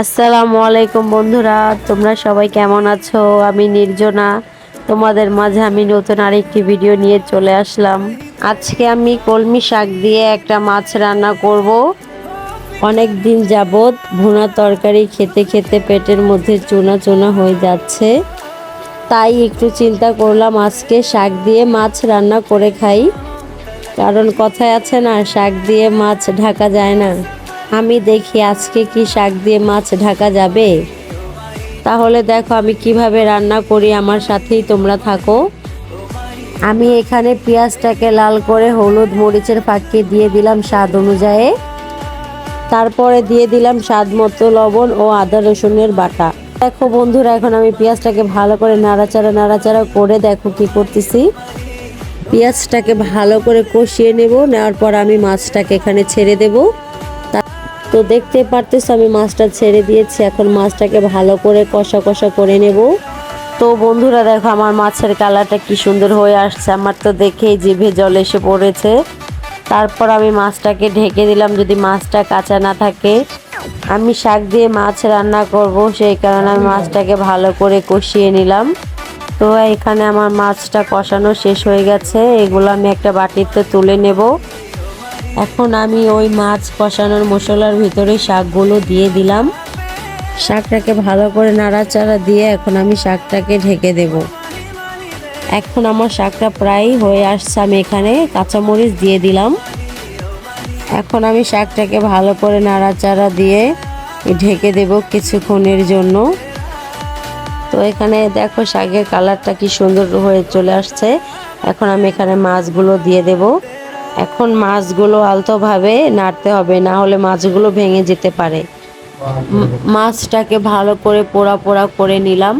আসসালামু আলাইকুম বন্ধুরা, তোমরা সবাই কেমন আছো? আমি নির্জনা, তোমাদের মাঝে আমি নতুন আরেকটি ভিডিও নিয়ে চলে আসলাম। আজকে আমি কলমি শাক দিয়ে একটা মাছ রান্না করব। অনেক দিন যাবত ভুনা তরকারি খেতে খেতে পেটের মধ্যে চুনা চুনা হয়ে যাচ্ছে, তাই একটু চিন্তা করলাম আজকে শাক দিয়ে মাছ রান্না করে খাই। কারণ কথায় আছে না, শাক দিয়ে মাছ ঢাকা যায় না। আমি দেখি আজকে কি শাক দিয়ে মাছ ঢাকা যাবে। তাহলে দেখো আমি কিভাবে রান্না করি, আমার সাথেই তোমরা থাকো। আমি এখানে পেঁয়াজটাকে লাল করে হলুদ মরিচের ফাঁকি দিয়ে দিলাম স্বাদ অনুযায়ী। তারপরে দিয়ে দিলাম স্বাদ মতো লবণ ও আদা রসুনের বাটা। দেখো বন্ধুরা, এখন আমি পেঁয়াজটাকে ভালো করে নাড়াচাড়া নাড়াচাড়া করে দেখো কি করতেছি। পেঁয়াজটাকে ভালো করে কষিয়ে নেওয়ার পর আমি মাছটাকে এখানে ছেড়ে দেব। তো দেখতে পারতেছ আমি মাছটা ছেড়ে দিয়েছি। এখন মাছটাকে ভালো করে কষা কষা করে নেব। তো বন্ধুরা দেখো আমার মাছের কালারটা কি সুন্দর হয়ে আসছে, আমার তো দেখেই জিভে জল এসে পড়েছে। তারপর আমি মাছটাকে ঢেকে দিলাম, যদি মাছটা কাঁচা না থাকে। আমি শাক দিয়ে মাছ রান্না করব, সেই কারণে আমি মাছটাকে ভালো করে কষিয়ে নিলাম। তো এখানে আমার মাছটা কষানো শেষ হয়ে গেছে, এগুলো আমি একটা বাটিতে তুলে নেব। এখন আমি ওই মাছ কষানোর মশলার ভিতরে শাকগুলো দিয়ে দিলাম। শাকটাকে ভালো করে নাড়াচাড়া দিয়ে এখন আমি শাকটাকে ঢেকে দেব। এখন আমার শাকটা প্রায় হয়ে আসছে, আমি এখানে কাঁচামরিচ দিয়ে দিলাম। এখন আমি শাকটাকে ভালো করে নাড়াচাড়া দিয়ে ঢেকে দেব কিছুক্ষণের জন্য। তো এখানে দেখো শাকের কালারটা কি সুন্দর হয়ে চলে আসছে। এখন আমি এখানে মাছগুলো দিয়ে দেব। এখন মাছগুলো আলতোভাবে নাড়তে হবে, না হলে মাছগুলো ভেঙে যেতে পারে। মাছটাকে ভালো করে পোড়া পোড়া করে নিলাম।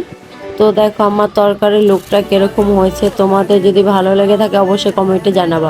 তো দেখো আমার তরকারির লুকটা কিরকম হয়েছে, তোমাদের যদি ভালো লেগে থাকে অবশ্যই কমেন্টে জানাবা।